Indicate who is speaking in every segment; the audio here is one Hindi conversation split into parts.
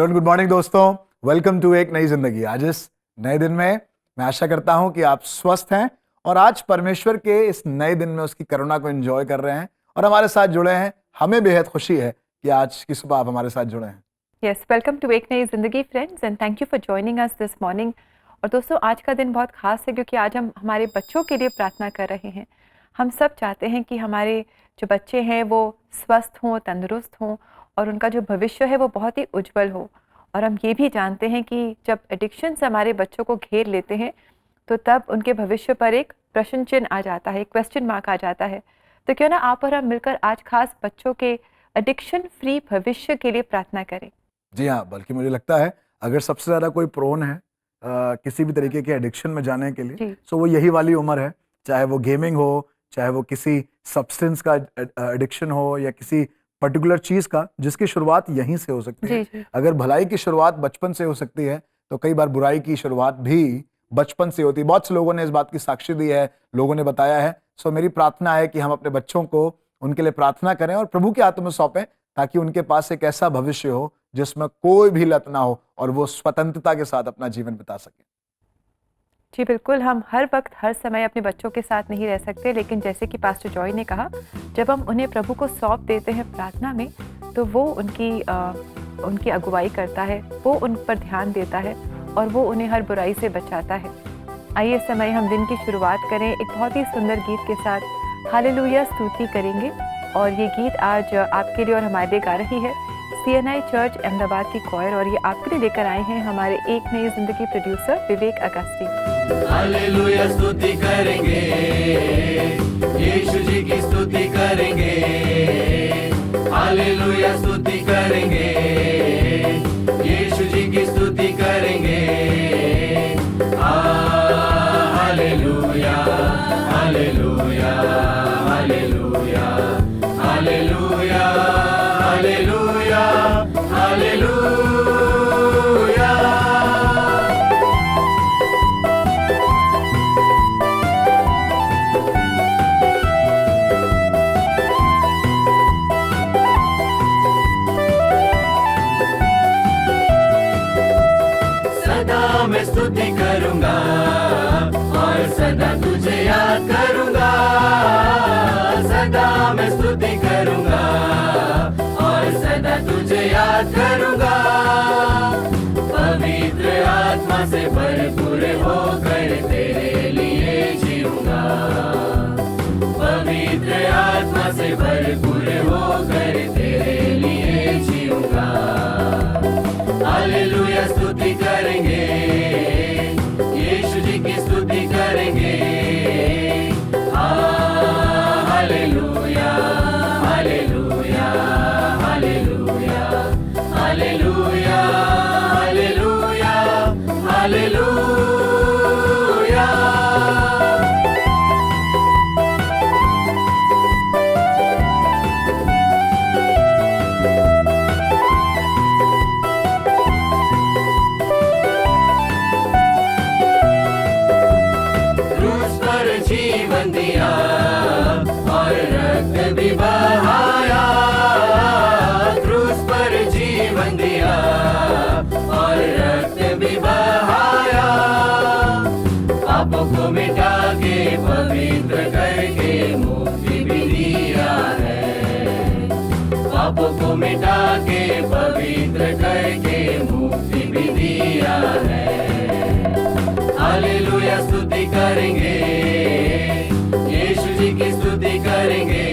Speaker 1: हेलो गुड मॉर्निंग दोस्तों, वेलकम टू एक नई जिंदगी। आज इस नए दिन में मैं आशा करता हूं कि आप स्वस्थ हैं और आज परमेश्वर के इस नए दिन में उसकी करुणा को एंजॉय कर रहे हैं और हमारे साथ जुड़े हैं। हमें बेहद खुशी है कि आज की सुबह आप हमारे साथ जुड़े हैं।
Speaker 2: यस, वेलकम टू एक नई जिंदगी friends and thank you for joining us this morning. और दोस्तों, आज का दिन बहुत खास है क्योंकि आज हम हमारे बच्चों के लिए प्रार्थना कर रहे हैं। हम सब चाहते हैं कि हमारे जो बच्चे हैं वो स्वस्थ हों, तंदुरुस्त हों और उनका जो भविष्य है वो बहुत ही उज्जवल हो। और हम ये भी जानते हैं कि जब एडिक्शंस हमारे बच्चों को घेर लेते हैं तो तब उनके भविष्य पर एक प्रश्न चिन्ह आ जाता है, एक क्वेश्चन मार्क आ जाता है। तो क्यों ना आप और हम मिलकर आज खास बच्चों के एडिक्शन फ्री भविष्य के लिए प्रार्थना करें।
Speaker 1: जी हाँ, बल्कि मुझे लगता है अगर सबसे ज्यादा कोई प्रोन है किसी भी तरीके के एडिक्शन में जाने के लिए,
Speaker 2: जी।
Speaker 1: तो वो यही वाली उम्र है। चाहे वो गेमिंग हो, चाहे वो किसी सब्सटेंस का एडिक्शन हो या किसी पर्टिकुलर चीज का, जिसकी शुरुआत यहीं से हो सकती है।
Speaker 2: जी, जी।
Speaker 1: अगर भलाई की शुरुआत बचपन से हो सकती है तो कई बार बुराई की शुरुआत भी बचपन से होती है। बहुत से लोगों ने इस बात की साक्षी दी है, लोगों ने बताया है। सो मेरी प्रार्थना है कि हम अपने बच्चों को उनके लिए प्रार्थना करें और प्रभु के हाथों में सौंपें ताकि उनके पास एक ऐसा भविष्य हो जिसमें कोई भी लत ना हो और वो स्वतंत्रता के साथ अपना जीवन बिता सके।
Speaker 2: जी बिल्कुल, हम हर वक्त हर समय अपने बच्चों के साथ नहीं रह सकते, लेकिन जैसे कि पास्टर जॉय ने कहा, जब हम उन्हें प्रभु को सौंप देते हैं प्रार्थना में तो वो उनकी अगुवाई करता है, वो उन पर ध्यान देता है और वो उन्हें हर बुराई से बचाता है। आइए इस समय हम दिन की शुरुआत करें एक बहुत ही सुंदर गीत के साथ। हालेलुया स्तुति करेंगे और ये गीत आज आपके लिए और हमारे लिए गा रही है CNI चर्च अहमदाबाद की क्वायर और ये आपके लिए लेकर आए हैं हमारे एक नई जिंदगी प्रोड्यूसर विवेक अगस्ती।
Speaker 3: हालेलुया स्तुति करेंगे, यीशु जी की स्तुति करेंगे। हालेलुया स्तुति करेंगे, यीशु जी की स्तुति करेंगे। Hallelujah hallelujah hallelujah hallelujah hallelujah hallelujah. सदा मैं स्तुति करूंगा और सदा तुझे याद करूंगा। सदा मैं स्तुति करूंगा और सदा तुझे याद करूंगा। पवित्र आत्मा से भरपूर होकर तेरे लिए जीऊंगा। पवित्र आत्मा से भरपूर होकर तेरे लिए जीऊंगा। हालेलुया स्तुति करेंगे, यीशु जी की स्तुति करेंगे। Hallelujah hallelujah hallelujah hallelujah hallelujah hallelujah. क्रूस पर जीवन दिया और रक्त भी बहाया। क्रूस पर जीवन दिया और रक्त भी बहाया। पापों को मिटा के पवित्र करके मुक्ति भी दिया है। पापों को मिटा के पवित्र करके मुक्ति भी दिया है। हालेलुया स्तुति करेंगे, यीशु जी की स्तुति करेंगे।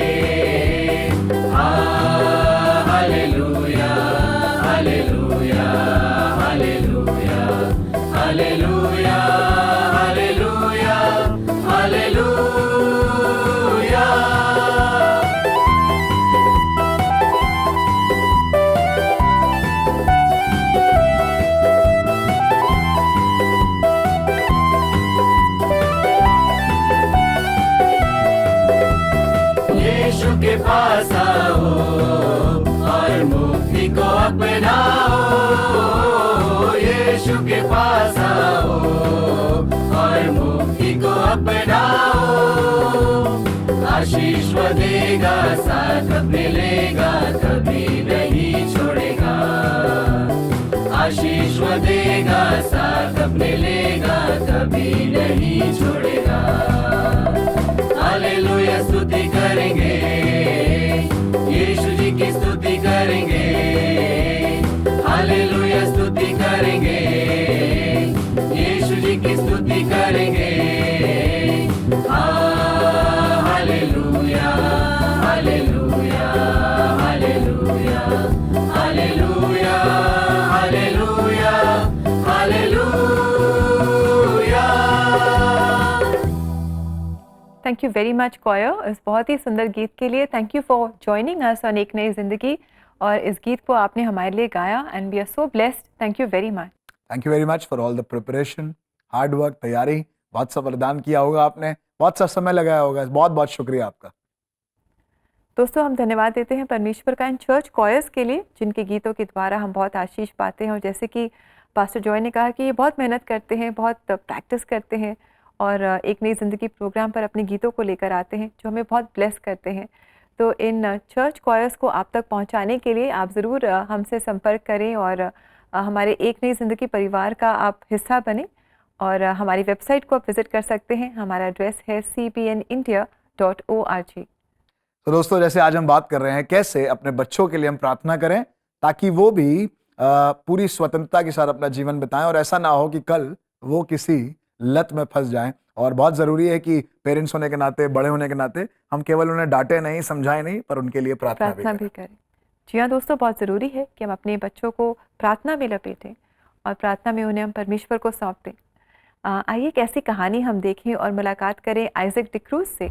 Speaker 3: Hallelujah hallelujah hallelujah hallelujah hallelujah hallelujah. Yeshu के पास आओ और मुक्ति को अपनाओ। यीशु के पास आओ और मुक्ति को अपनाओ। आशीष वो देगा, साथ मिलेगा, कभी नहीं छोड़ेगा। विश्व देगा साथ अपने लेगा, कभी नहीं छोड़ेगा। हालेलुया स्तुति करेंगे, यीशु जी की स्तुति करेंगे। हालेलुया स्तुति करेंगे, यीशु जी की स्तुति करेंगे। Hallelujah hallelujah hallelujah hallelujah hallelujah hallelujah.
Speaker 2: Thank you very much coir इस बहुत ही सुंदर गीत के लिए। Thank you for joining us on एक नई जिंदगी, और इस गीत को आपने हमारे लिए गाया and we are so blessed. Thank you very much.
Speaker 1: Thank you very much for all the preparation, hard work, तैयारी, बहुत सा बलिदान किया होगा आपने, बहुत सा समय लगाया होगा। बहुत बहुत शुक्रिया आपका।
Speaker 2: दोस्तों, हम धन्यवाद देते हैं परमेश्वर का इन चर्च कॉयर्स के लिए जिनके गीतों के द्वारा हम बहुत आशीष पाते हैं। और जैसे कि पास्टर जॉय ने कहा कि ये बहुत मेहनत करते हैं, बहुत प्रैक्टिस करते हैं और एक नई ज़िंदगी प्रोग्राम पर अपने गीतों को लेकर आते हैं जो हमें बहुत ब्लेस करते हैं। तो इन चर्च कॉयर्स को आप तक पहुंचाने के लिए आप ज़रूर हमसे संपर्क करें और हमारे एक नई ज़िंदगी परिवार का आप हिस्सा बने। और हमारी वेबसाइट को आप विज़िट कर सकते हैं। हमारा एड्रेस है cbnindia.org।
Speaker 1: तो दोस्तों, जैसे आज हम बात कर रहे हैं कैसे अपने बच्चों के लिए हम प्रार्थना करें ताकि वो भी पूरी स्वतंत्रता के साथ अपना जीवन बिताएं और ऐसा ना हो कि कल वो किसी लत में फंस जाएं। और बहुत ज़रूरी है कि पेरेंट्स होने के नाते, बड़े होने के नाते हम केवल उन्हें डांटे नहीं, समझाएं नहीं, पर उनके लिए प्रार्थना भी करें।
Speaker 2: जी हाँ दोस्तों, बहुत ज़रूरी है कि हम अपने बच्चों को प्रार्थना में लपेटें और प्रार्थना में उन्हें हम परमेश्वर को सौंप दें। आइए एक ऐसी कहानी हम देखें और मुलाकात करें आइजैक डिक्रूज से,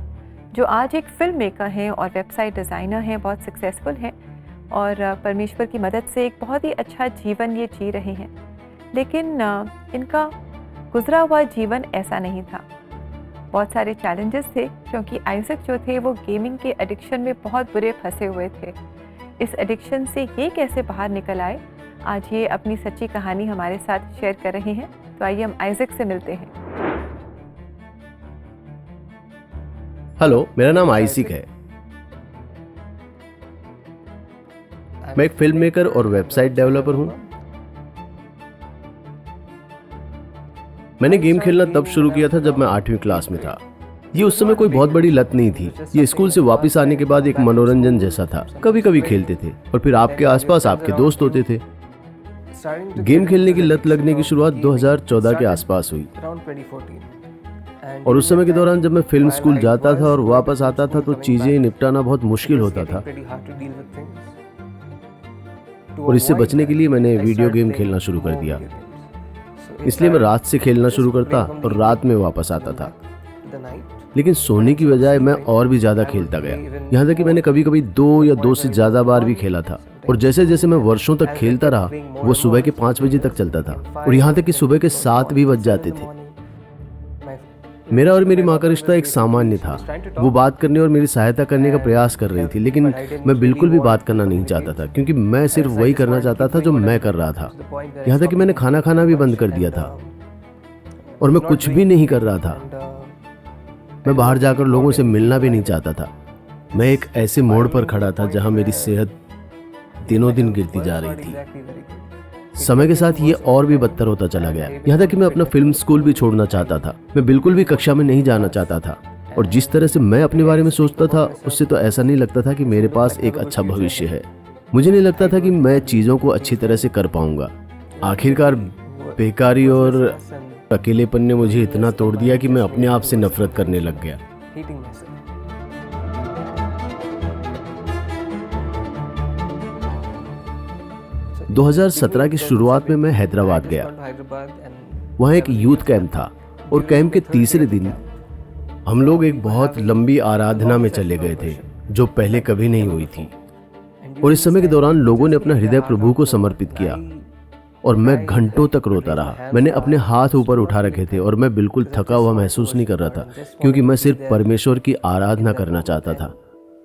Speaker 2: जो आज एक फिल्म मेकर हैं और वेबसाइट डिज़ाइनर हैं, बहुत सक्सेसफुल हैं और परमेश्वर की मदद से एक बहुत ही अच्छा जीवन ये जी रहे हैं। लेकिन इनका गुजरा हुआ जीवन ऐसा नहीं था, बहुत सारे चैलेंजेस थे, क्योंकि आइजैक जो थे वो गेमिंग के एडिक्शन में बहुत बुरे फंसे हुए थे। इस एडिक्शन से ये कैसे बाहर निकल आए, आज ये अपनी सच्ची कहानी हमारे साथ शेयर कर रहे हैं। तो आइए हम आइजैक से मिलते हैं।
Speaker 4: हेलो, मेरा नाम आइजैक है। मैं एक फिल्म मेकर और वेबसाइट डेवलपर हूं। मैंने गेम खेलना तब शुरू किया था जब मैं 8वीं क्लास में था। ये उस समय कोई बहुत बड़ी लत नहीं थी। ये स्कूल से वापस आने के बाद एक मनोरंजन जैसा था। कभी कभी खेलते थे और फिर आपके आसपास आपके दोस्त होते थे। गेम खेलने की लत लगने की शुरुआत 2014 के आसपास हुई और उस समय के दौरान जब मैं फिल्म स्कूल जाता था और वापस आता था तो चीजें निपटाना बहुत मुश्किल होता था और इससे बचने के लिए मैंने वीडियो गेम खेलना शुरू कर दिया। इसलिए मैं रात से खेलना शुरू करता और रात में वापस आता था, लेकिन सोने की बजाय मैं और भी ज्यादा खेलता गया, यहाँ तक कि मैंने कभी कभी 2 या 2 से ज्यादा बार भी खेला था। और जैसे जैसे मैं वर्षों तक खेलता रहा वो सुबह के 5 बजे तक चलता था और यहाँ तक कि सुबह के 7 भी बज जाते थे। मेरा और मेरी माँ का रिश्ता एक सामान्य था। वो बात करने और मेरी सहायता करने का प्रयास कर रही थी, लेकिन मैं बिल्कुल भी बात करना नहीं चाहता था क्योंकि मैं सिर्फ वही करना चाहता था जो मैं कर रहा था। यहाँ तक कि मैंने खाना खाना भी बंद कर दिया था और मैं कुछ भी नहीं कर रहा था। मैं बाहर जाकर लोगों से मिलना भी नहीं चाहता था। मैं एक ऐसे मोड़ पर खड़ा था जहां मेरी सेहत दिनों दिन गिरती जा रही थी। समय के साथ ये और भी बदतर होता चला गया, यहाँ तक कि मैं अपना फिल्म स्कूल भी छोड़ना चाहता था। मैं बिल्कुल भी कक्षा में नहीं जाना चाहता था और जिस तरह से मैं अपने बारे में सोचता था उससे तो ऐसा नहीं लगता था कि मेरे पास एक अच्छा भविष्य है। मुझे नहीं लगता था कि मैं चीज़ों को अच्छी तरह से कर पाऊंगा। आखिरकार बेकारी और अकेलेपन ने मुझे इतना तोड़ दिया कि मैं अपने आप से नफरत करने लग गया। 2017 की शुरुआत में मैं हैदराबाद गया। वहाँ एक यूथ कैंप था और कैंप के तीसरे दिन हम लोग एक बहुत लंबी आराधना में चले गए थे जो पहले कभी नहीं हुई थी। और इस समय के दौरान लोगों ने अपना हृदय प्रभु को समर्पित किया और मैं घंटों तक रोता रहा। मैंने अपने हाथ ऊपर उठा रखे थे और मैं बिल्कुल थका हुआ महसूस नहीं कर रहा था क्योंकि मैं सिर्फ परमेश्वर की आराधना करना चाहता था।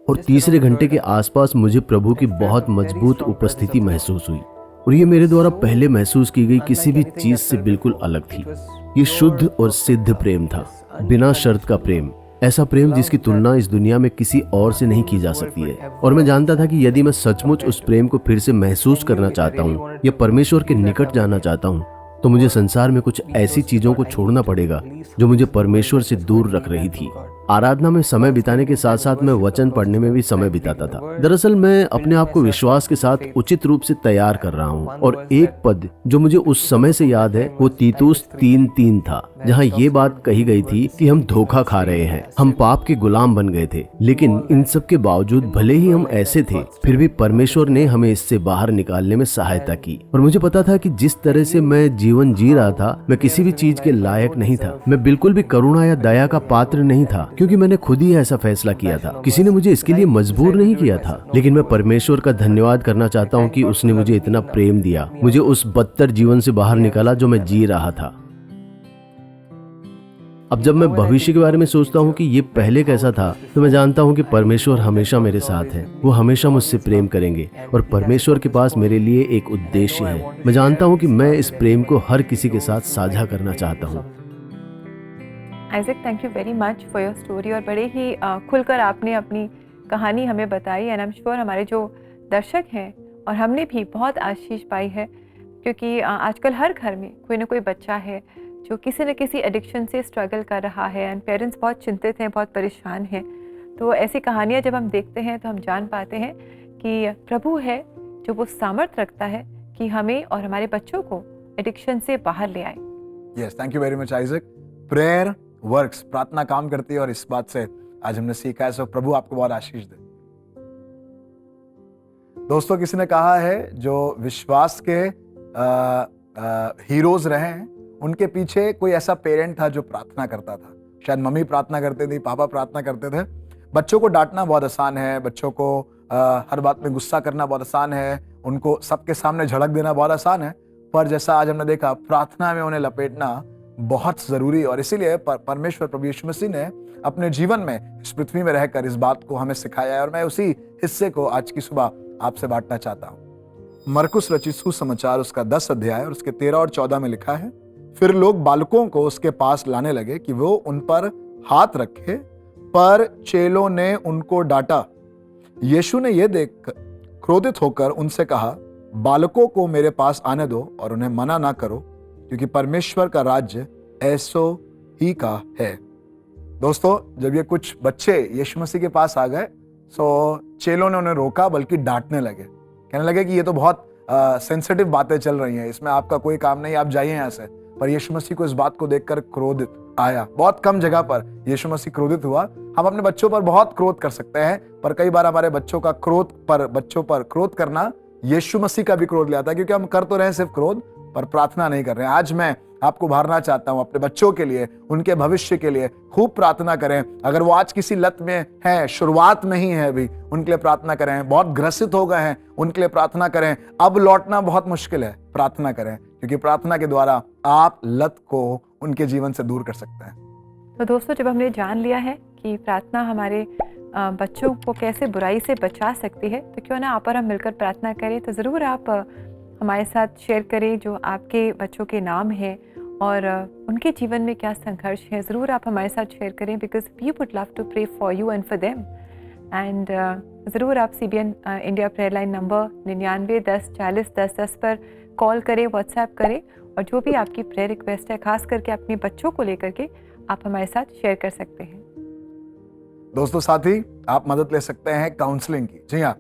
Speaker 4: और तीसरे घंटे के आसपास मुझे प्रभु की बहुत मजबूत उपस्थिति महसूस हुई और ये मेरे द्वारा पहले महसूस की गई किसी भी चीज से बिल्कुल अलग थी। ये शुद्ध और सिद्ध प्रेम था, बिना शर्त का प्रेम। ऐसा प्रेम जिसकी तुलना इस दुनिया में किसी और से नहीं की जा सकती है। और मैं जानता था कि यदि मैं सचमुच उस प्रेम को फिर से महसूस करना चाहता हूँ या परमेश्वर के निकट जाना चाहता हूँ, तो मुझे संसार में कुछ ऐसी चीजों को छोड़ना पड़ेगा जो मुझे परमेश्वर से दूर रख रही थी। आराधना में समय बिताने के साथ साथ मैं वचन पढ़ने में भी समय बिताता था। दरअसल मैं अपने आप को विश्वास के साथ उचित रूप से तैयार कर रहा हूँ। और एक पद जो मुझे उस समय से याद है वो तीतुस 3:3 था, जहाँ ये बात कही गई थी कि हम धोखा खा रहे हैं, हम पाप के गुलाम बन गए थे, लेकिन इन सब के बावजूद भले ही हम ऐसे थे, फिर भी परमेश्वर ने हमें इससे बाहर निकालने में सहायता की। और मुझे पता था कि जिस तरह से मैं जीवन जी रहा था, मैं किसी भी चीज के लायक नहीं था। मैं बिल्कुल भी करुणा या दया का पात्र नहीं था, क्योंकि मैंने खुद ही ऐसा फैसला किया था। किसी ने मुझे इसके लिए मजबूर नहीं किया था। लेकिन मैं परमेश्वर का धन्यवाद करना चाहता हूँ कि उसने मुझे इतना प्रेम दिया, मुझे उस बदतर जीवन से बाहर निकाला जो मैं जी रहा था। अब जब मैं भविष्य के बारे में सोचता हूँ कि ये पहले कैसा था, तो मैं जानता हूँ कि परमेश्वर हमेशा मेरे साथ है। वो हमेशा मुझसे प्रेम करेंगे और परमेश्वर के पास मेरे लिए एक उद्देश्य है। मैं जानता हूँ कि मैं इस प्रेम को हर किसी के साथ साझा करना चाहता हूँ।
Speaker 2: Isaac, thank you very much for your story. और बड़े ही खुलकर आपने अपनी कहानी हमें बताई। एंड आई एम श्योर हमारे जो दर्शक हैं और हमने भी बहुत आशीष पाई है, क्योंकि आजकल हर घर में कोई ना कोई बच्चा है जो किसी न किसी एडिक्शन से स्ट्रगल कर रहा है। एंड पेरेंट्स बहुत चिंतित हैं, बहुत परेशान हैं। तो ऐसी कहानियाँ जब हम देखते हैं तो हम जान पाते हैं कि प्रभु है जो वो सामर्थ्य रखता है कि हमें और हमारे बच्चों को एडिक्शन से बाहर ले आए।
Speaker 1: Yes, thank you very much Isaac. Prayer works, प्रार्थना काम करती है, और इस बात से आज हमने सीखा है। सो प्रभु आपको बहुत आशीष दे। दोस्तों, किसी ने कहा है जो विश्वास के हीरोज रहे हैं, उनके पीछे कोई ऐसा पेरेंट था जो प्रार्थना करता था। शायद मम्मी प्रार्थना करते थे, पापा प्रार्थना करते थे। बच्चों को डांटना बहुत आसान है, बच्चों को हर बात में गुस्सा करना बहुत आसान है, उनको सबके सामने झड़क देना बहुत आसान है, पर जैसा आज हमने देखा, प्रार्थना में उन्हें लपेटना बहुत जरूरी। और इसीलिए परमेश्वर प्रभु यीशु मसीह ने अपने जीवन में इस पृथ्वी में रहकर इस बात को हमें सिखाया है। और मैं उसी हिस्से को आज की सुबह आपसे बांटना चाहता हूं। मरकुस रचित सुसमाचार उसका 10 अध्याय और उसके 13 और 14 में लिखा है, फिर लोग बालकों को उसके पास लाने लगे कि वो उन पर हाथ रखे, पर चेलों ने उनको डांटा। यीशु ने यह देख क्रोधित होकर उनसे कहा, बालकों को मेरे पास आने दो और उन्हें मना ना करो, क्योंकि परमेश्वर का राज्य ऐसो ही का है। दोस्तों, जब ये कुछ बच्चे यीशु मसीह के पास आ गए, सो चेलों ने उन्हें रोका, बल्कि डांटने लगे। कहने लगे कि ये तो बहुत सेंसिटिव बातें चल रही हैं, इसमें आपका कोई काम नहीं, आप जाइए यहाँ से। पर यीशु मसीह को इस बात को देखकर क्रोधित आया। बहुत कम जगह पर यीशु मसीह क्रोधित हुआ। हम अपने बच्चों पर बहुत क्रोध कर सकते हैं, पर कई बार हमारे बच्चों पर क्रोध करना यीशु मसीह का भी क्रोध ले आता है, क्योंकि हम कर तो रहे हैं सिर्फ क्रोध, पर प्रार्थना नहीं कर रहे हैं। आज मैं आपको उभारना चाहता हूं, अपने बच्चों के लिए, उनके भविष्य के लिए खूब प्रार्थना करें। अगर वो आज किसी लत में है, शुरुआत में ही है अभी, उनके लिए प्रार्थना करें। बहुत ग्रसित हो गए हैं, उनके लिए प्रार्थना करें। अब लौटना बहुत मुश्किल है, प्रार्थना करें, क्योंकि प्रार्थना के द्वारा आप लत को उनके जीवन से दूर कर सकते हैं।
Speaker 2: तो दोस्तों, जब हमने जान लिया है कि प्रार्थना हमारे बच्चों को कैसे बुराई से बचा सकती है, तो क्यों ना आप और हम मिलकर प्रार्थना करें। तो ज़रूर आप हमारे साथ शेयर करें जो आपके बच्चों के नाम हैं और उनके जीवन में क्या संघर्ष है। ज़रूर आप हमारे साथ शेयर करें, because we would love to pray for you and for them. And ज़रूर आप CBN India prayer line number 99 10 40 10 10 पर कॉल करें, व्हाट्सएप करें, और जो भी आपकी प्रेयर रिक्वेस्ट है, खास करके अपने बच्चों को लेकर के, आप हमारे साथ शेयर कर सकते हैं।
Speaker 1: दोस्तों, साथ ही आप मदद ले सकते हैं काउंसलिंग की। जी हाँ,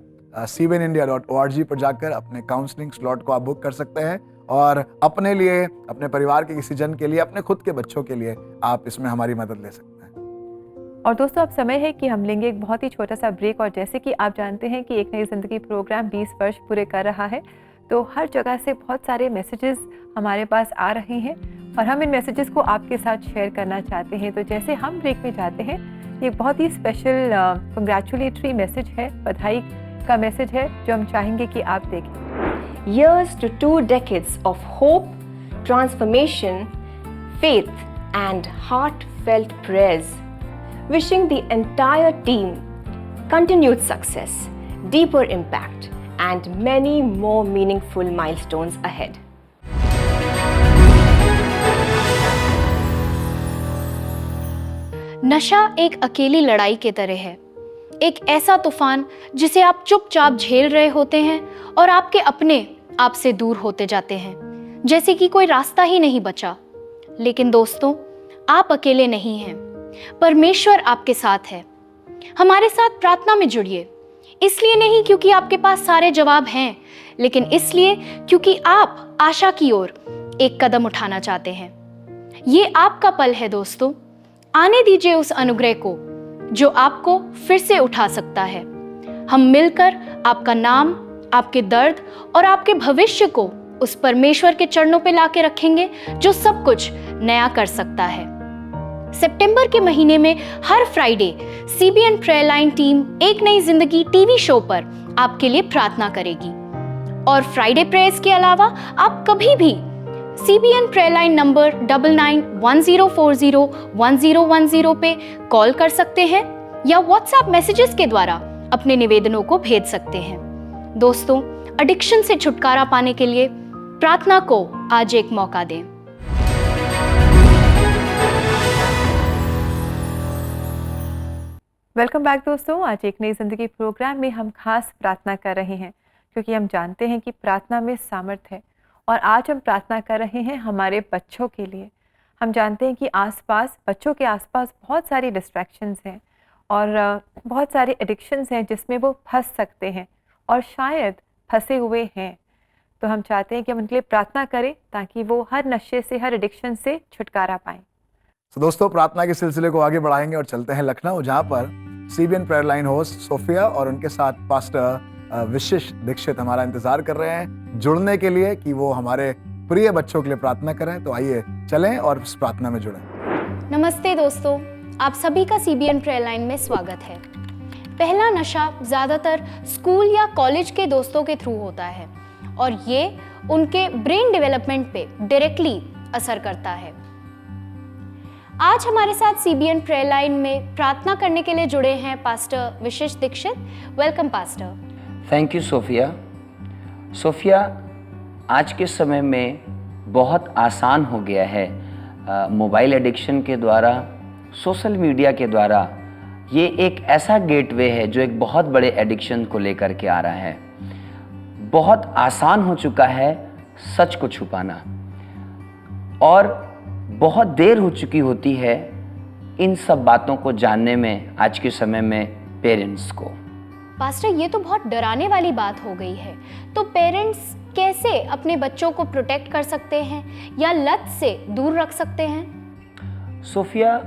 Speaker 1: cbnindia.org पर जाकर अपने काउंसलिंग स्लॉट को आप बुक कर सकते हैं, और अपने लिए, अपने परिवार के किसी जन के लिए, अपने खुद के बच्चों के लिए आप इसमें हमारी मदद ले सकते हैं।
Speaker 2: और दोस्तों, अब समय है कि हम लेंगे एक बहुत ही छोटा सा ब्रेक। और जैसे कि आप जानते हैं कि एक नई जिंदगी प्रोग्राम 20 वर्ष पूरे कर रहा है, तो हर जगह से बहुत सारे मैसेजेस हमारे पास आ रहे हैं और हम इन मैसेजेस को आपके साथ शेयर करना चाहते हैं। तो जैसे हम ब्रेक में जाते हैं, ये बहुत ही स्पेशल कंग्रेचुलेटरी मैसेज है, बधाई का मैसेज है, जो हम चाहेंगे कि आप देखें।
Speaker 5: Years to 2 decades of hope, transformation, faith, and heartfelt prayers. Wishing the entire team continued success, deeper impact, and many more meaningful milestones ahead.
Speaker 6: नशा एक अकेली लड़ाई के तरह है, एक ऐसा तूफान जिसे आप चुपचाप झेल रहे होते हैं और आपके अपने आपसे दूर होते जाते हैं, जैसे कि कोई रास्ता ही नहीं बचा। लेकिन दोस्तों, आप अकेले नहीं हैं, परमेश्वर आपके साथ है। हमारे साथ प्रार्थना में जुड़िए, इसलिए नहीं क्योंकि आपके पास सारे जवाब हैं, लेकिन इसलिए क्योंकि आप आशा की ओर एक कदम उठाना चाहते हैं। ये आपका पल है दोस्तों, आने दीजिए उस अनुग्रह को जो आपको फिर से उठा सकता है। हम मिलकर आपका नाम, आपके दर्द और आपके भविष्य को उस परमेश्वर के चरणों पे लाके रखेंगे जो सब कुछ नया कर सकता है। सितंबर के महीने में हर Friday CBN prayer line team एक नई जिंदगी टीवी शो पर आपके लिए प्रार्थना करेगी। और फ्राइडे प्रेयर्स के अलावा आप कभी भी सीबीएन प्रेयर लाइन नंबर 9910401010 पे कॉल कर सकते हैं या व्हाट्सएप मैसेजेस के द्वारा अपने निवेदनों को भेज सकते हैं। दोस्तों, एडिक्शन से छुटकारा पाने के लिए प्रार्थना को आज एक मौका दें।
Speaker 2: वेलकम बैक दोस्तों। आज एक नई जिंदगी प्रोग्राम में हम खास प्रार्थना कर रहे हैं क्योंकि हम जानते हैं कि प्रार्थना में सामर्थ्य है। और आज हम प्रार्थना कर रहे हैं हमारे बच्चों के लिए। हम जानते हैं कि आसपास, बच्चों के आसपास बहुत सारी डिस्ट्रैक्शंस हैं और बहुत सारे एडिक्शंस हैं जिसमें वो फंस सकते हैं और शायद फंसे हुए हैं। तो हम चाहते हैं कि हम उनके लिए प्रार्थना करें ताकि वो हर नशे से, हर एडिक्शन से छुटकारा पाएं।
Speaker 1: तो दोस्तों, प्रार्थना के सिलसिले को आगे बढ़ाएंगे और चलते हैं लखनऊ, जहां पर CBN prayer line host Sophia और उनके साथ पास्टर विशिष्ट दीक्षित हमारा इंतजार कर रहे हैं जुड़ने के लिए कि वो हमारे प्रिय बच्चों के लिए प्रार्थना करें। तो आइए चलें और इस प्रार्थना में जुड़ें।
Speaker 6: नमस्ते दोस्तों, आप सभी का सीबीएन प्रेयर लाइन में स्वागत है। पहला नशा ज़्यादातर स्कूल या कॉलेज के दोस्तों के थ्रू होता है और ये उनके ब्रेन डेवलपमेंट पे डायरेक्टली असर करता है। आज हमारे साथ सीबीएन प्रेयर लाइन में प्रार्थना करने के लिए जुड़े हैं pastor Vishisht Dikshit. Welcome pastor.
Speaker 7: Thank you Sophia. Sophia, आज के समय में बहुत आसान हो गया है मोबाइल एडिक्शन के द्वारा, सोशल मीडिया के द्वारा। ये एक ऐसा गेटवे है जो एक बहुत बड़े एडिक्शन को लेकर के आ रहा है। बहुत आसान हो चुका है सच को छुपाना और बहुत देर हो चुकी होती है इन सब बातों को जानने में आज के समय में पेरेंट्स को।
Speaker 6: पास्टर, ये तो बहुत डराने वाली बात हो गई है। तो पेरेंट्स कैसे अपने बच्चों को प्रोटेक्ट कर सकते हैं या लत से दूर रख सकते हैं?
Speaker 7: सोफिया,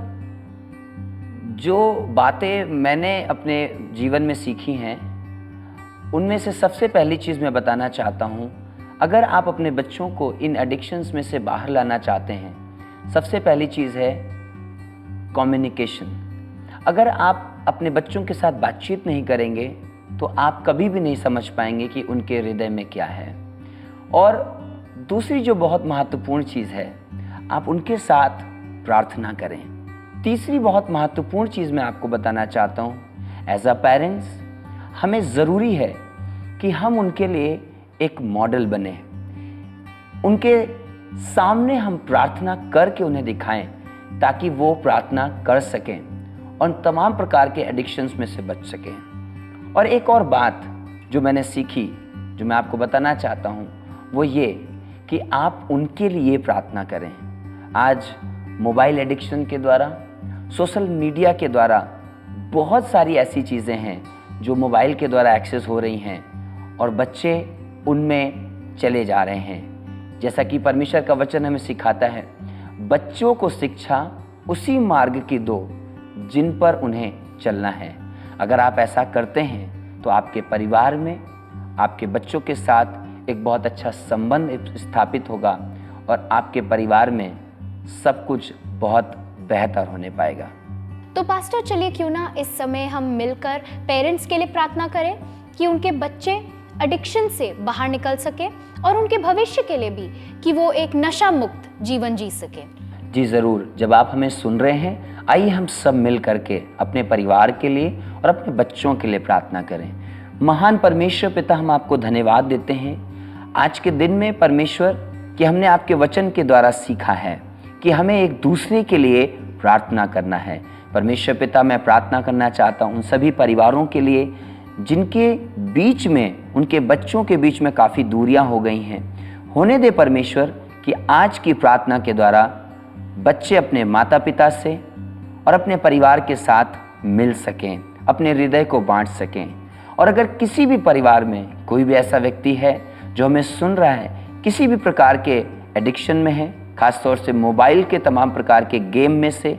Speaker 7: जो बातें मैंने अपने जीवन में सीखी हैं उनमें से सबसे पहली चीज़ मैं बताना चाहता हूँ, अगर आप अपने बच्चों को इन एडिक्शंस में से बाहर लाना चाहते हैं, सबसे पहली चीज़ है कम्युनिकेशन। अगर आप अपने बच्चों के साथ बातचीत नहीं करेंगे तो आप कभी भी नहीं समझ पाएंगे कि उनके हृदय में क्या है। और दूसरी जो बहुत महत्वपूर्ण चीज़ है, आप उनके साथ प्रार्थना करें। तीसरी बहुत महत्वपूर्ण चीज़ मैं आपको बताना चाहता हूँ, एज अ पेरेंट्स हमें ज़रूरी है कि हम उनके लिए एक मॉडल बने, उनके सामने हम प्रार्थना करके उन्हें दिखाएं ताकि वो प्रार्थना कर सकें और तमाम प्रकार के एडिक्शंस में से बच सकें। और एक और बात जो मैंने सीखी, जो मैं आपको बताना चाहता हूँ, वो ये कि आप उनके लिए प्रार्थना करें। आज मोबाइल एडिक्शन के द्वारा, सोशल मीडिया के द्वारा बहुत सारी ऐसी चीज़ें हैं जो मोबाइल के द्वारा एक्सेस हो रही हैं और बच्चे उनमें चले जा रहे हैं। जैसा कि परमेश्वर का वचन हमें सिखाता है, बच्चों को शिक्षा उसी मार्ग की दो जिन पर उन्हें चलना है। अगर आप ऐसा करते हैं तो आपके परिवार में, आपके बच्चों के साथ एक बहुत अच्छा संबंध स्थापित होगा और आपके परिवार में सब कुछ बहुत बेहतर होने पाएगा।
Speaker 6: तो पास्टर, चलिए क्यों ना इस समय हम मिलकर पेरेंट्स के लिए प्रार्थना करें कि उनके बच्चे एडिक्शन से बाहर निकल सके और उनके भविष्य के लिए भी कि वो एक नशा मुक्त जीवन जी सके।
Speaker 7: जी ज़रूर। जब आप हमें सुन रहे हैं, आइए हम सब मिल करके अपने परिवार के लिए और अपने बच्चों के लिए प्रार्थना करें। महान परमेश्वर पिता, हम आपको धन्यवाद देते हैं आज के दिन में परमेश्वर कि हमने आपके वचन के द्वारा सीखा है कि हमें एक दूसरे के लिए प्रार्थना करना है। परमेश्वर पिता, मैं प्रार्थना करना चाहता हूँ उन सभी परिवारों के लिए जिनके बीच में, उनके बच्चों के बीच में काफ़ी दूरियां हो गई हैं। होने दे परमेश्वर कि आज की प्रार्थना के द्वारा बच्चे अपने माता पिता से और अपने परिवार के साथ मिल सकें, अपने हृदय को बांट सकें। और अगर किसी भी परिवार में कोई भी ऐसा व्यक्ति है जो हमें सुन रहा है, किसी भी प्रकार के एडिक्शन में है, खासतौर से मोबाइल के तमाम प्रकार के गेम में से,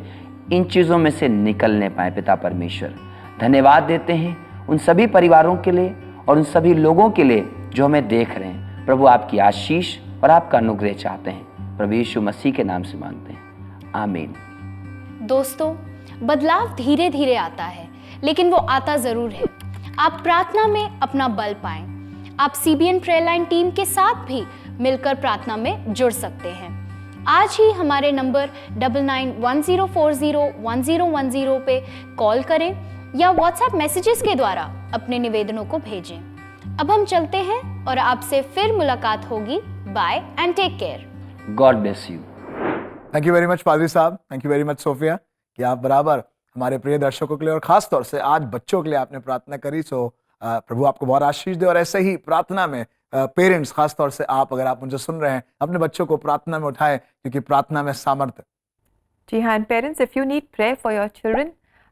Speaker 7: इन चीज़ों में से निकलने पाए, पिता परमेश्वर धन्यवाद देते हैं उन सभी परिवारों के लिए और उन सभी लोगों के लिए जो हमें देख रहे हैं। प्रभु आपकी आशीष और आपका अनुग्रह चाहते हैं, प्रभु यीशु मसीह के नाम से मांगते हैं, आमीन।
Speaker 6: दोस्तों, बदलाव धीरे धीरे आता है, लेकिन वो आता ज़रूर है। आप प्रार्थना में अपना बल पाएं। आप CBN प्रेयर लाइन टीम के साथ भी मिलकर प्रार्थना में जुड़ सकते हैं। आज ही हमारे नंबर 9910401010 पे कॉल करें या व्हाट्सएप मैसेजेस के द्वारा अपने निवेदनों को भेजें। अब हम चलते हैं और आपसे फिर मुलाकात होगी। Bye and take care.
Speaker 7: God bless you.
Speaker 1: Thank you very much पादरी साहब, thank you very much Sophia कि आप बराबर हमारे प्रिय दर्शकों के लिए और खास तौर से आज बच्चों के लिए आपने प्रार्थना करी। सो प्रभु आपको बहुत आशीष दे। और ऐसे ही प्रार्थना में पेरेंट्स, खास तौर से आप, अगर आप मुझे सुन रहे हैं, अपने बच्चों को प्रार्थना में उठाएं, क्योंकि प्रार्थना में सामर्थ्य।
Speaker 2: जी हाँ, parents, if you need prayer for your children,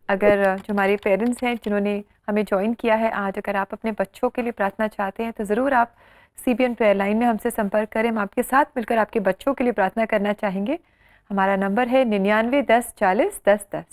Speaker 2: अगर जो हमारे पेरेंट्स हैं जिन्होंने हमें ज्वाइन किया है आज, अगर आप अपने बच्चों के लिए प्रार्थना चाहते हैं तो ज़रूर आप CBN प्रेयर लाइन में हमसे संपर्क करें। हम आपके साथ मिलकर आपके बच्चों के लिए प्रार्थना करना चाहेंगे। हमारा नंबर है 99 10 40 10 10।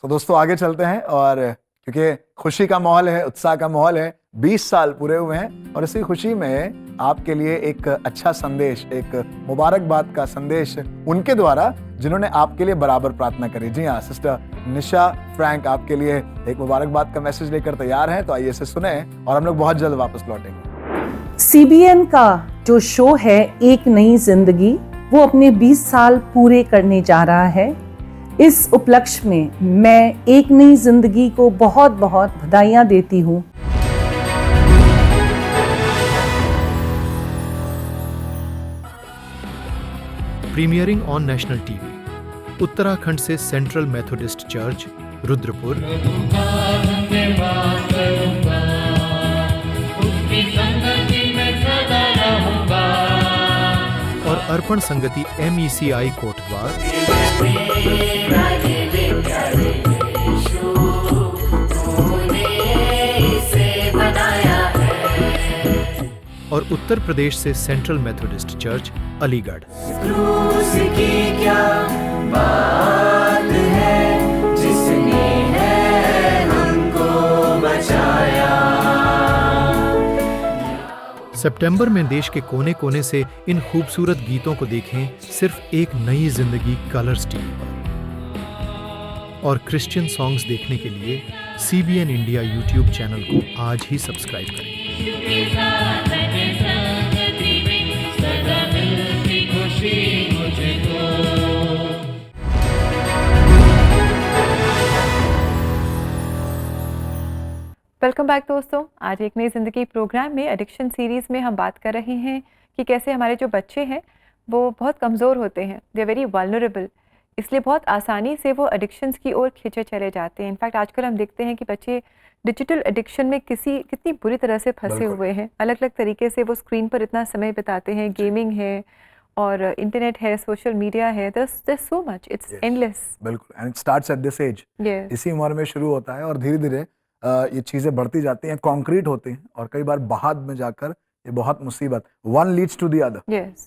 Speaker 1: तो दोस्तों आगे चलते हैं, और क्योंकि खुशी का माहौल है, उत्साह का माहौल है, 20 साल पूरे हुए हैं और इसी खुशी में आपके लिए एक अच्छा संदेश, एक मुबारकबाद का संदेश उनके द्वारा जिन्होंने आपके लिए बराबर प्रार्थना करी। जी हाँ, सिस्टर निशा फ्रैंक आपके लिए एक मुबारकबाद का मैसेज लेकर तैयार है, तो आइए इसे सुने और हम लोग बहुत जल्द वापस लौटेंगे।
Speaker 8: CBN का जो शो है एक नई जिंदगी, वो अपने 20 साल पूरे करने जा रहा है। इस उपलक्ष्य में मैं एक नई जिंदगी को बहुत बहुत बधाइयाँ देती हूँ।
Speaker 9: प्रीमियरिंग ऑन नेशनल टीवी, उत्तराखंड से सेंट्रल मेथोडिस्ट चर्च रुद्रपुर और अर्पण संगति MECI कोटद्वार और उत्तर प्रदेश से सेंट्रल मेथोडिस्ट चर्च अलीगढ़।
Speaker 3: क्रूस की क्या बात है जिसने है हमको बचाया।
Speaker 9: सितंबर में देश के कोने कोने से इन खूबसूरत गीतों को देखें सिर्फ एक नई जिंदगी कलर्स टीवी पर। और क्रिश्चियन सॉन्ग्स देखने के लिए CBN इंडिया YouTube चैनल को आज ही सब्सक्राइब करें।
Speaker 2: वेलकम बैक दोस्तों। आज एक नई ज़िंदगी प्रोग्राम में एडिक्शन सीरीज़ में हम बात कर रहे हैं कि कैसे हमारे जो बच्चे हैं वो बहुत कमज़ोर होते हैं, दे वेरी वल्नरेबल, इसलिए बहुत आसानी से वो एडिक्शंस की ओर खींचे चले जाते हैं। इनफैक्ट आजकल हम देखते हैं कि बच्चे डिजिटल एडिक्शन में कितनी बुरी तरह से फंसे हुए हैं। अलग अलग तरीके से वो स्क्रीन पर इतना समय बिताते हैं, गेमिंग है और इंटरनेट है, सोशल मीडिया है, there's so much, it's endless।
Speaker 1: बिल्कुल, and it starts at this age. इसी उम्र में शुरू होता है और धीरे धीरे ये चीजें बढ़ती जाती हैं, कॉन्क्रीट होती हैं और कई बार बाद में जाकर ये बहुत मुसीबत, one leads to the other.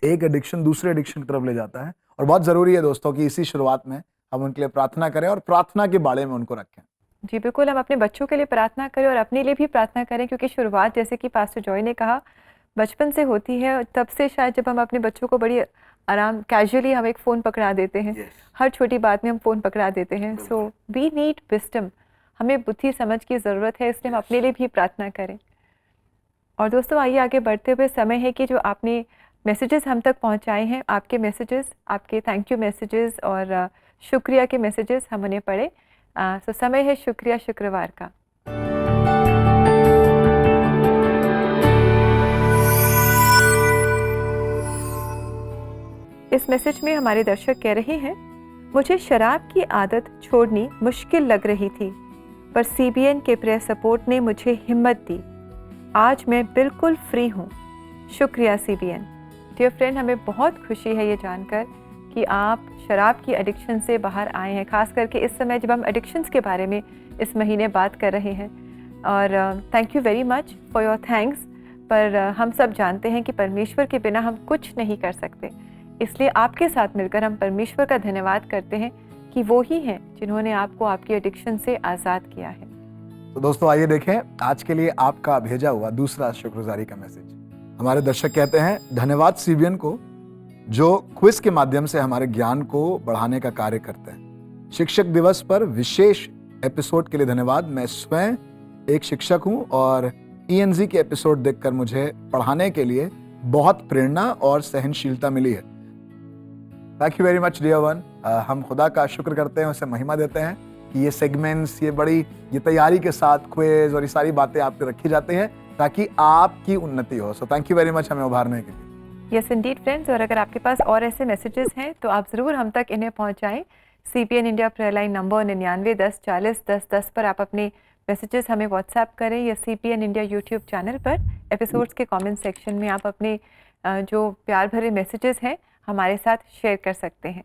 Speaker 1: एक एडिक्शन दूसरे एडिक्शन की तरफ ले जाता है। और बहुत जरूरी है दोस्तों कि इसी शुरुआत में हम उनके लिए प्रार्थना करें और प्रार्थना के बारे में उनको रखें।
Speaker 2: जी बिल्कुल, हम अपने बच्चों के लिए प्रार्थना करें और अपने लिए भी प्रार्थना करें, क्योंकि शुरुआत, जैसे कि पास्टर जॉय ने कहा, बचपन से होती है। और तब से शायद जब हम अपने बच्चों को बड़ी आराम कैजुअली हम एक फ़ोन पकड़ा देते हैं, हर छोटी बात में हम फ़ोन पकड़ा देते हैं। सो वी नीड विस्डम, हमें बुद्धि समझ की ज़रूरत है, इसलिए हम अपने लिए भी प्रार्थना करें। और दोस्तों आइए आगे बढ़ते हुए समय है कि जो आपने मैसेजेस हम तक पहुंचाए हैं, आपके मैसेजेस, आपके थैंक यू मैसेजेस और शुक्रिया के मैसेजेस, हम उन्हें पढ़े। सो समय है शुक्रिया शुक्रवार का। इस मैसेज में हमारे दर्शक कह रहे हैं, मुझे शराब की आदत छोड़नी मुश्किल लग रही थी, पर सीबीएन के प्रेयर सपोर्ट ने मुझे हिम्मत दी। आज मैं बिल्कुल फ्री हूँ। शुक्रिया सीबीएन। डियर फ्रेंड, हमें बहुत खुशी है ये जानकर कि आप शराब की एडिक्शन से बाहर आए हैं, खास करके इस समय जब हम एडिक्शंस के बारे में इस महीने बात कर रहे हैं। और thank you very much for your thanks. पर हम सब जानते हैं कि परमेश्वर के बिना हम कुछ नहीं कर सकते, इसलिए आपके साथ मिलकर हम परमेश्वर का धन्यवाद करते हैं कि वो ही हैं जिन्होंने आपको आपकी एडिक्शन से आज़ाद किया है।
Speaker 1: तो दोस्तों आइए देखें आज के लिए आपका भेजा हुआ दूसरा शुक्रगुजारी का मैसेज। हमारे दर्शक कहते हैं, धन्यवाद सीबीएन को जो क्विज के माध्यम से हमारे ज्ञान को बढ़ाने का कार्य करते हैं। शिक्षक दिवस पर विशेष एपिसोड के लिए धन्यवाद। मैं स्वयं एक शिक्षक हूं और ईएनजी के एपिसोड देखकर मुझे पढ़ाने के लिए बहुत प्रेरणा और सहनशीलता मिली है। Thank you very much dear one. हम खुदा का शुक्र करते हैं, उसे महिमा देते हैं कि ये सेगमेंट्स, ये तैयारी के साथ क्विज और ये सारी बातें आपके रखी जाती हैं ताकि आपकी उन्नति हो। So thank you very much हमें उभारने के लिए।
Speaker 2: यस इंडीड फ्रेंड्स, और अगर आपके पास और ऐसे मैसेजेस हैं तो आप ज़रूर हम तक इन्हें पहुंचाएं। CBN India prayer line number 99 10 40 10 10 पर आप अपने मैसेजेस हमें व्हाट्सएप करें, या सीबीएन इंडिया यूट्यूब चैनल पर एपिसोड्स के कमेंट सेक्शन में आप अपने जो प्यार भरे मैसेजेस हैं हमारे साथ शेयर कर सकते हैं।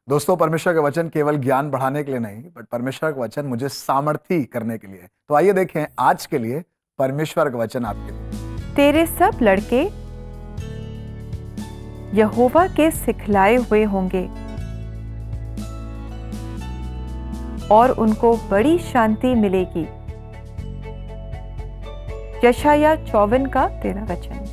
Speaker 1: दोस्तों, परमेश्वर का वचन केवल ज्ञान बढ़ाने के लिए नहीं, बट परमेश्वर का वचन मुझे सामर्थी करने के लिए। तो आइए देखें आज के लिए परमेश्वर का वचन आपके लिए।
Speaker 2: तेरे सब लड़के यहोवा के सिखलाए हुए होंगे और उनको बड़ी शांति मिलेगी। यशाया 54 का 13 वचन।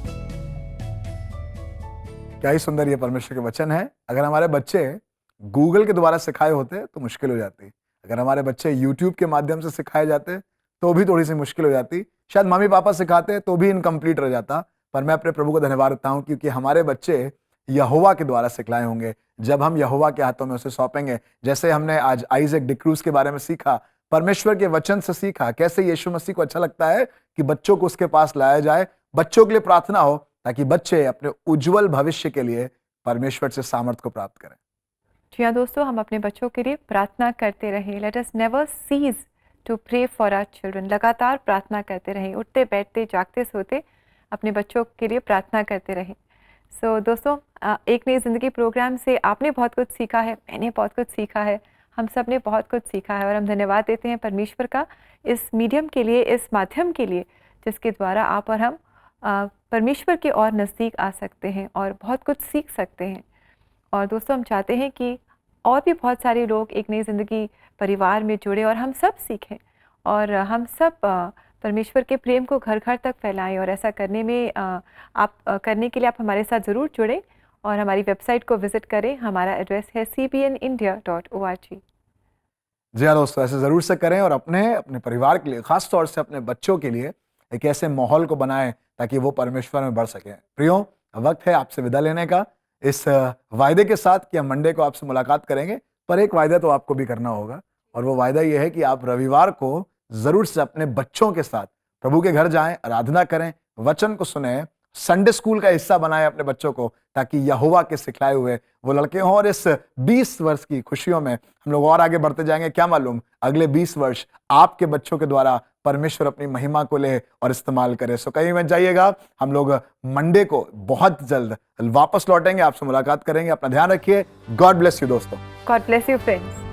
Speaker 1: क्या ही सुंदर ये परमेश्वर के वचन है। अगर हमारे बच्चे गूगल के द्वारा सिखाए होते तो मुश्किल हो जाती, अगर हमारे बच्चे यूट्यूब के माध्यम से सिखाए जाते तो भी थोड़ी सी मुश्किल हो जाती, शायद मम्मी पापा सिखाते तो भी इनकम्प्लीट रह जाता। पर मैं अपने प्रभु को धन्यवाद देता हूँ क्योंकि हमारे बच्चे यहोवा के द्वारा सिखलाए होंगे। जब हम यहोवा के हाथों में उसे सौंपेंगे, जैसे हमने आज आइजैक डिक्रूज के बारे में सीखा, परमेश्वर के वचन से सीखा कैसे यीशु मसीह को अच्छा लगता है कि बच्चों को उसके पास लाया जाए, बच्चों के लिए प्रार्थना हो ताकि बच्चे अपने उज्जवल भविष्य के लिए परमेश्वर से सामर्थ को प्राप्त करें।
Speaker 2: जी हाँ दोस्तों, हम अपने बच्चों के लिए प्रार्थना करते रहें। Let us never cease to pray for our children. लगातार प्रार्थना करते रहें, उठते बैठते जागते सोते अपने बच्चों के लिए प्रार्थना करते रहें। सो दोस्तों, एक नई ज़िंदगी प्रोग्राम से आपने बहुत कुछ सीखा है, मैंने बहुत कुछ सीखा है, हम सब ने बहुत कुछ सीखा है, और हम धन्यवाद देते हैं परमेश्वर का इस मीडियम के लिए, इस माध्यम के लिए जिसके द्वारा आप और हम परमेश्वर के और नज़दीक आ सकते हैं और बहुत कुछ सीख सकते हैं। और दोस्तों, हम चाहते हैं कि और भी बहुत सारे लोग एक नई ज़िंदगी परिवार में जुड़े और हम सब सीखें और हम सब परमेश्वर के प्रेम को घर घर तक फैलाएं। और ऐसा करने में करने के लिए आप हमारे साथ ज़रूर जुड़ें और हमारी वेबसाइट को विज़िट करें। हमारा एड्रेस है cbnindia.org।
Speaker 1: जी हाँ दोस्तों, ऐसे ज़रूर से करें और अपने परिवार के लिए, ख़ास तौर से अपने बच्चों के लिए एक ऐसे माहौल को बनाएं ताकि वो परमेश्वर में बढ़ सकें। प्रियो, वक्त है आपसे विदा लेने का, इस वायदे के साथ कि हम मंडे को आपसे मुलाकात करेंगे, पर एक वायदा तो आपको भी करना होगा, और वो वायदा ये है कि आप रविवार को ज़रूर से अपने बच्चों के साथ प्रभु के घर जाएं, आराधना करें, वचन को सुने, संडे स्कूल का हिस्सा बनाएं अपने बच्चों को, ताकि यहोवा के सिखलाए हुए वो लड़के हों। और इस 20 वर्ष की खुशियों में हम लोग और आगे बढ़ते जाएंगे। क्या मालूम अगले 20 वर्ष आपके बच्चों के द्वारा परमेश्वर अपनी महिमा को ले और इस्तेमाल करे। सो कहीं मत जाइएगा, हम लोग मंडे को बहुत जल्द वापस लौटेंगे, आपसे मुलाकात करेंगे। अपना ध्यान रखिए। गॉड ब्लेस यू दोस्तों।
Speaker 2: God bless you friends.